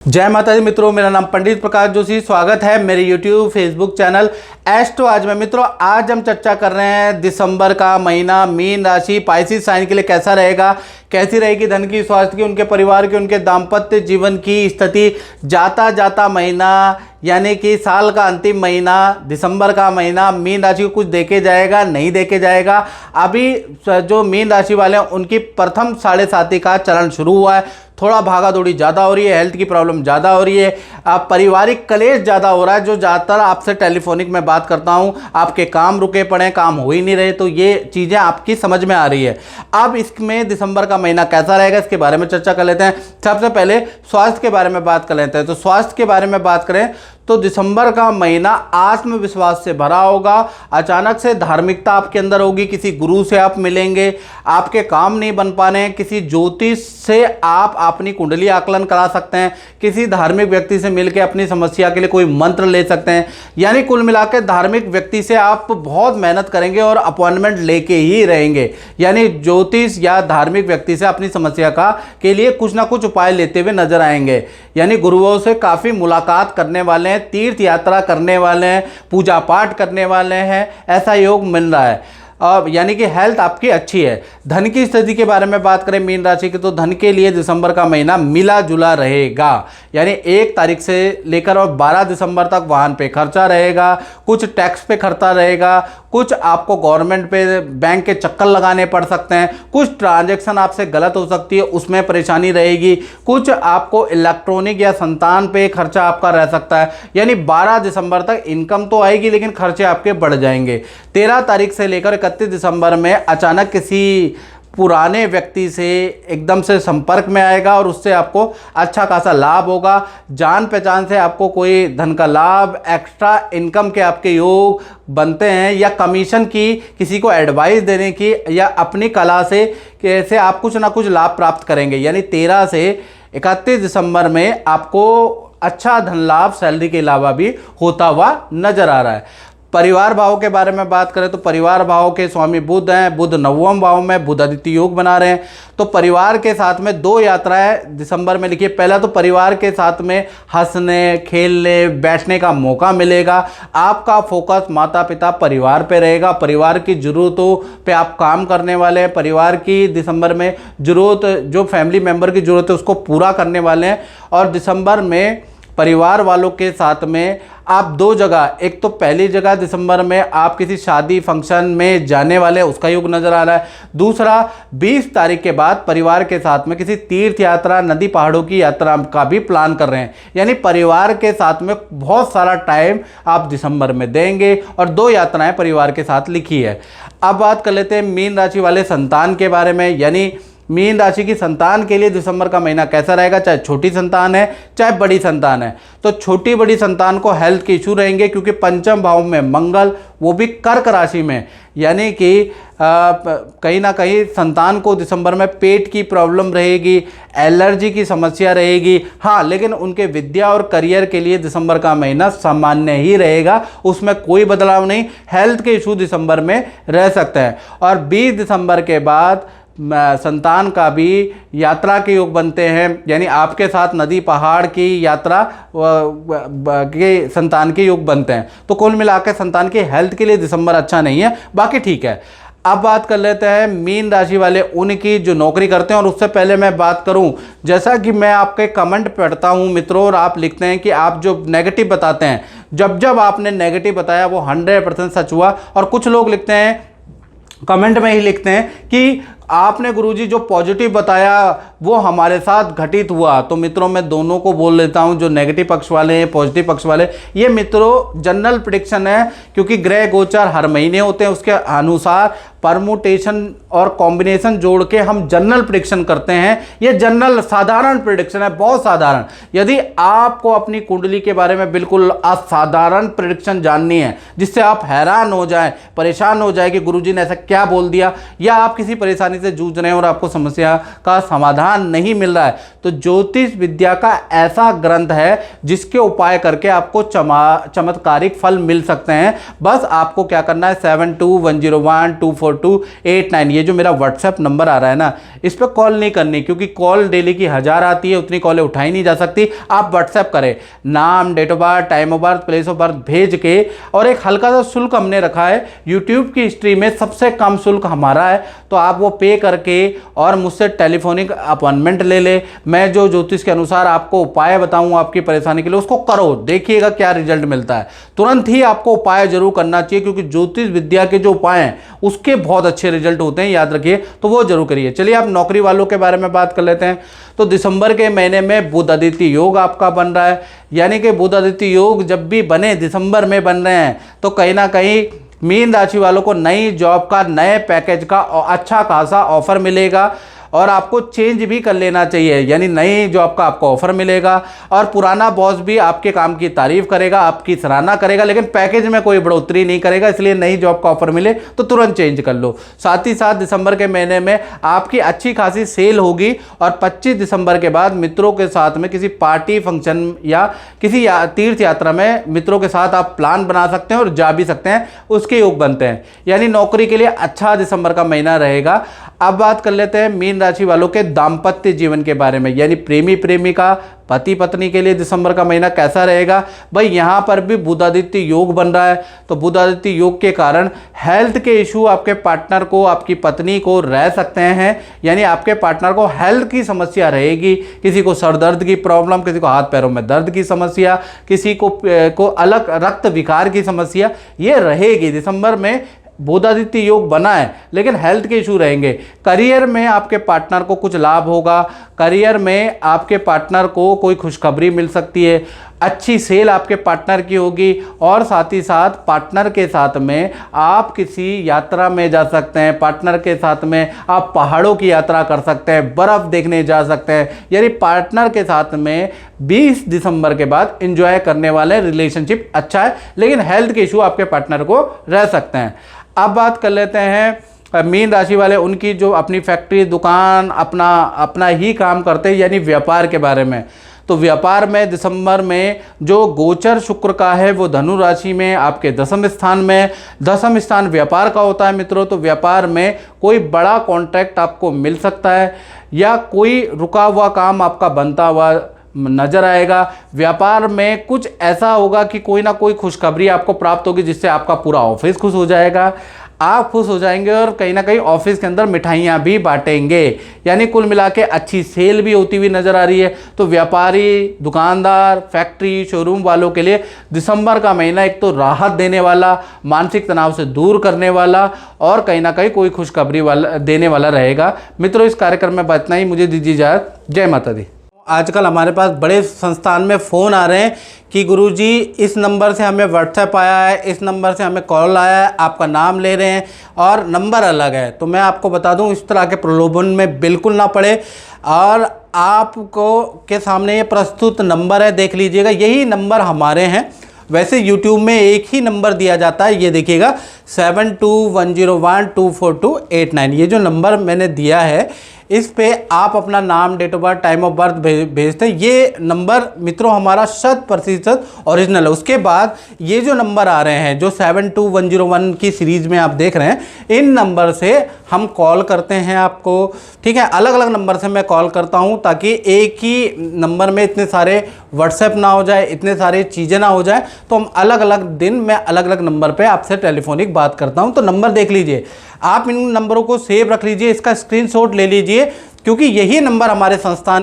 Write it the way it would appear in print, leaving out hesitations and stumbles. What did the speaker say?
जय माता दी मित्रों, मेरा नाम पंडित प्रकाश जोशी। स्वागत है मेरे YouTube फेसबुक चैनल एस्ट्रो आज में। मित्रों, आज हम चर्चा कर रहे हैं दिसंबर का महीना मीन राशि पाइसिस साइन के लिए कैसा रहेगा, कैसी रहेगी धन की, स्वास्थ्य की, उनके परिवार की, उनके दाम्पत्य जीवन की स्थिति। जाता जाता महीना यानी कि साल का अंतिम महीना दिसंबर का महीना मीन राशि को कुछ देके जाएगा, नहीं देके जाएगा। अभी जो मीन राशि वाले हैं उनकी प्रथम साढ़े साथी का चरण शुरू हुआ है। थोड़ा भागा दौड़ी ज़्यादा हो रही है, हेल्थ की प्रॉब्लम ज़्यादा हो रही है, पारिवारिक कलेश ज़्यादा हो रहा है। जो ज़्यादातर आपसे टेलीफोनिक में बात करता हूँ, आपके काम रुके पड़े हैं, काम हो ही नहीं रहे, तो ये चीज़ें आपकी समझ में आ रही है। अब इसमें दिसंबर का महीना कैसा रहेगा इसके बारे में चर्चा कर लेते हैं। सबसे पहले स्वास्थ्य के बारे में बात कर लेते हैं। तो स्वास्थ्य के बारे में बात करें तो दिसंबर का महीना आत्मविश्वास से भरा होगा। अचानक से धार्मिकता आपके अंदर होगी, किसी गुरु से आप मिलेंगे, आपके काम नहीं बन पा रहे हैं, किसी ज्योतिष से आप अपनी कुंडली आकलन करा सकते हैं, किसी धार्मिक व्यक्ति से मिलकर अपनी समस्या के लिए कोई मंत्र ले सकते हैं। यानी कुल मिलाकर धार्मिक व्यक्ति से आप बहुत मेहनत करेंगे और अपॉइंटमेंट लेके ही रहेंगे। यानी ज्योतिष या धार्मिक व्यक्ति से अपनी समस्या के लिए कुछ ना कुछ उपाय लेते हुए नजर आएंगे। यानी गुरुओं से काफ़ी मुलाकात करने वाले हैं, तीर्थ यात्रा करने वाले हैं, पूजा पाठ करने वाले हैं, ऐसा योग मिल रहा है। यानी कि हेल्थ आपकी अच्छी है। धन की स्थिति के बारे में बात करें मीन राशि की, तो धन के लिए दिसंबर का महीना मिला जुला रहेगा। यानी 1 तारीख से लेकर और 12 दिसंबर तक वाहन पे खर्चा रहेगा, कुछ टैक्स पे खर्चा रहेगा, कुछ आपको गवर्नमेंट पे बैंक के चक्कर लगाने पड़ सकते हैं, कुछ ट्रांजैक्शन आपसे गलत हो सकती है उसमें परेशानी रहेगी, कुछ आपको इलेक्ट्रॉनिक या संतान पे खर्चा आपका रह सकता है। यानी 12 दिसंबर तक इनकम तो आएगी लेकिन खर्चे आपके बढ़ जाएंगे। 13 तारीख से लेकर 31 दिसंबर में अचानक किसी पुराने व्यक्ति से एकदम से संपर्क में आएगा और उससे आपको अच्छा खासा लाभ होगा। जान पहचान से आपको कोई धन का लाभ, एक्स्ट्रा इनकम के आपके योग बनते हैं, या कमीशन की, किसी को एडवाइस देने की, या अपनी कला से कैसे आप कुछ ना कुछ लाभ प्राप्त करेंगे। यानी 13 से 31 दिसंबर में आपको अच्छा धन लाभ सैलरी के अलावा भी होता हुआ नजर आ रहा है। परिवार भाव के बारे में बात करें तो परिवार भाव के स्वामी बुध हैं, बुध 9वें भाव में बुध आदित्य योग बना रहे हैं। तो परिवार के साथ में 2 यात्राएं दिसंबर में लिखिए। पहला तो परिवार के साथ में हंसने, खेलने, बैठने का मौका मिलेगा। आपका फोकस माता पिता परिवार पे रहेगा, परिवार की ज़रूरतों पे आप काम करने वाले हैं। परिवार की दिसंबर में ज़रूरत, जो फैमिली मेम्बर की ज़रूरत है उसको पूरा करने वाले हैं। और दिसंबर में परिवार वालों के साथ में आप 2 जगह, एक तो पहली जगह दिसंबर में आप किसी शादी फंक्शन में जाने वाले, उसका योग नजर आ रहा है। दूसरा 20 तारीख के बाद परिवार के साथ में किसी तीर्थ यात्रा, नदी पहाड़ों की यात्रा का भी प्लान कर रहे हैं। यानी परिवार के साथ में बहुत सारा टाइम आप दिसंबर में देंगे और 2 यात्राएं परिवार के साथ लिखी है। अब बात कर लेते हैं मीन राशि वाले संतान के बारे में। यानी मीन राशि की संतान के लिए दिसंबर का महीना कैसा रहेगा, चाहे छोटी संतान है चाहे बड़ी संतान है। तो छोटी बड़ी संतान को हेल्थ के इशू रहेंगे क्योंकि पंचम भाव में मंगल, वो भी कर्क राशि में, यानी कि कहीं ना कहीं संतान को दिसंबर में पेट की प्रॉब्लम रहेगी, एलर्जी की समस्या रहेगी। हाँ, लेकिन उनके विद्या और करियर के लिए दिसंबर का महीना सामान्य ही रहेगा, उसमें कोई बदलाव नहीं। हेल्थ के इशू दिसंबर में रह सकते हैं। और 20 दिसंबर के बाद संतान का भी यात्रा के योग बनते हैं। यानी आपके साथ नदी पहाड़ की यात्रा के संतान के योग बनते हैं। तो कुल मिलाकर संतान की हेल्थ के लिए दिसंबर अच्छा नहीं है, बाकी ठीक है। अब बात कर लेते हैं मीन राशि वाले उनकी जो नौकरी करते हैं। और उससे पहले मैं बात करूं, जैसा कि मैं आपके कमेंट पढ़ता हूं मित्रों, और आप लिखते हैं कि आप जो नेगेटिव बताते हैं, जब आपने नेगेटिव बताया वो 100% सच हुआ। और कुछ लोग लिखते हैं, कमेंट में ही लिखते हैं कि आपने गुरुजी जो पॉजिटिव बताया वो हमारे साथ घटित हुआ। तो मित्रों, मैं दोनों को बोल लेता हूं, जो नेगेटिव पक्ष वाले हैं, पॉजिटिव पक्ष वाले, ये मित्रों जनरल प्रेडिक्शन है। क्योंकि ग्रह गोचर हर महीने होते हैं, उसके अनुसार परमुटेशन और कॉम्बिनेशन जोड़ के हम जनरल प्रेडिक्शन करते हैं। ये जनरल साधारण प्रेडिक्शन है, बहुत साधारण। यदि आपको अपनी कुंडली के बारे में बिल्कुल असाधारण प्रेडिक्शन जाननी है जिससे आप हैरान हो जाएं, परेशान हो जाए कि गुरुजी ने ऐसा क्या बोल दिया, या आप किसी परेशानी से जूझ रहे हैं और आपको समस्या का समाधान नहीं मिल रहा है, तो ज्योतिष विद्या का ऐसा ग्रंथ है जिसके उपाय करके आपको चमत्कारिक फल मिल सकते हैं। बस आपको क्या करना है, 7210124289, ये जो मेरा व्हाट्सएप नंबर आ रहा है ना, इस पर कॉल नहीं करनी, क्योंकि कॉल डेली की 1000 आती है, उतनी कॉलें उठाई नहीं जा सकती। आप व्हाट्सएप करें, नाम, date of birth, time of birth, place of birth भेज के, और एक हल्का सा शुल्क हमने रखा है, यूट्यूब की हिस्ट्री में सबसे कम शुल्क हमारा है, तो आप वो पे करके और मुझसे टेलीफोनिक अपॉइंटमेंट ले ले। मैं जो ज्योतिष के अनुसार आपको उपाय बताऊंगा आपकी परेशानी के लिए, उसको करो, देखिएगा क्या रिजल्ट मिलता है। तुरंत ही आपको उपाय जरूर करना चाहिए, क्योंकि ज्योतिष विद्या के जो उपाय हैं उसके बहुत अच्छे रिजल्ट होते हैं, याद रखिए, तो वो जरूर करिए। चलिए आप नौकरी वालों के बारे में बात कर लेते हैं। तो दिसंबर के महीने में बुध आदित्य योग आपका बन रहा है, यानी कि बुध आदित्य योग जब भी बने दिसंबर में बन रहे हैं, तो कहीं ना कहीं मीन राशि वालों को नई जॉब का, नए पैकेज का अच्छा खासा ऑफर मिलेगा, और आपको चेंज भी कर लेना चाहिए, यानी नई जॉब का आपको ऑफर मिलेगा, और पुराना बॉस भी आपके काम की तारीफ करेगा, आपकी सराहना करेगा, लेकिन पैकेज में कोई बढ़ोतरी नहीं करेगा। इसलिए नई जॉब का ऑफर मिले तो तुरंत चेंज कर लो। साथ ही साथ दिसंबर के महीने में आपकी अच्छी खासी सेल होगी, और 25 दिसंबर के बाद मित्रों के साथ में किसी पार्टी, फंक्शन या किसी तीर्थ यात्रा में मित्रों के साथ आप प्लान बना सकते हैं और जा भी सकते हैं, उसके योग बनते हैं। यानी नौकरी के लिए अच्छा दिसंबर का महीना रहेगा। अब बात कर लेते हैं मीन राशि वालों के दाम्पत्य जीवन के बारे में, यानी प्रेमी प्रेमिका, पति पत्नी के लिए दिसंबर का महीना कैसा रहेगा। भाई यहाँ पर भी बुध आदित्य योग बन रहा है, तो बुध आदित्य योग के कारण हेल्थ के इशू आपके पार्टनर को, आपकी पत्नी को रह सकते हैं, यानी आपके पार्टनर को हेल्थ की समस्या रहेगी। किसी को सर दर्द की प्रॉब्लम, किसी को हाथ पैरों में दर्द की समस्या, किसी को अलग रक्त विकार की समस्या, ये रहेगी। दिसंबर में बुध आदित्य योग बना है, लेकिन हेल्थ के इशू रहेंगे। करियर में आपके पार्टनर को कुछ लाभ होगा, करियर में आपके पार्टनर को कोई खुशखबरी मिल सकती है, अच्छी सेल आपके पार्टनर की होगी, और साथ ही साथ पार्टनर के साथ में आप किसी यात्रा में जा सकते हैं, पार्टनर के साथ में आप पहाड़ों की यात्रा कर सकते हैं, बर्फ़ देखने जा सकते हैं, यानी पार्टनर के साथ में 20 दिसंबर के बाद एंजॉय करने वाले रिलेशनशिप अच्छा है, लेकिन हेल्थ के इशू आपके पार्टनर को रह सकते हैं। अब बात कर लेते हैं मीन राशि वाले, उनकी जो अपनी फैक्ट्री, दुकान, अपना ही काम करते हैं, यानी व्यापार के बारे में। तो व्यापार में दिसंबर में जो गोचर शुक्र का है वो धनु राशि में आपके 10वें स्थान में, 10वां स्थान व्यापार का होता है मित्रों। तो व्यापार में कोई बड़ा कॉन्ट्रैक्ट आपको मिल सकता है, या कोई रुका हुआ काम आपका बनता हुआ नजर आएगा। व्यापार में कुछ ऐसा होगा कि कोई ना कोई खुशखबरी आपको प्राप्त होगी, जिससे आपका पूरा ऑफिस खुश हो जाएगा, आप खुश हो जाएंगे, और कहीं ना कहीं ऑफिस के अंदर मिठाइयाँ भी बांटेंगे, यानी कुल मिला के अच्छी सेल भी होती हुई नज़र आ रही है। तो व्यापारी, दुकानदार, फैक्ट्री, शोरूम वालों के लिए दिसंबर का महीना एक तो राहत देने वाला, मानसिक तनाव से दूर करने वाला, और कहीं ना कहीं कोई खुशखबरी वाला देने वाला रहेगा। मित्रों, इस कार्यक्रम में इतना ही, मुझे दीजिए इजाज़त। जय माता दी। आजकल हमारे पास बड़े संस्थान में फ़ोन आ रहे हैं कि गुरुजी इस नंबर से हमें व्हाट्सएप आया है, इस नंबर से हमें कॉल आया है, आपका नाम ले रहे हैं और नंबर अलग है। तो मैं आपको बता दूं, इस तरह के प्रलोभन में बिल्कुल ना पड़े, और आपको के सामने ये प्रस्तुत नंबर है, देख लीजिएगा, यही नंबर हमारे हैं। वैसे YouTube में एक ही नंबर दिया जाता है, ये देखिएगा 7210124289, ये जो नंबर मैंने दिया है, इस पे आप अपना नाम, date of birth, time of birth भेजते हैं। ये नंबर मित्रों हमारा 100% ओरिजिनल है। उसके बाद ये जो नंबर आ रहे हैं, जो 72101 की सीरीज़ में आप देख रहे हैं, इन नंबर से हम कॉल करते हैं आपको, ठीक है। अलग अलग नंबर से मैं कॉल करता हूं, ताकि एक ही नंबर में इतने सारे व्हाट्सएप ना हो जाए, इतने सारी चीज़ें ना हो जाए। तो हम अलग अलग दिन मैं अलग अलग नंबर पे आपसे टेलीफोनिक बात करता हूं। तो नंबर देख लीजिए, आप इन नंबरों को सेव रख लीजिए, इसका स्क्रीनशॉट ले लीजिए, क्योंकि यही नंबर हमारे संस्थान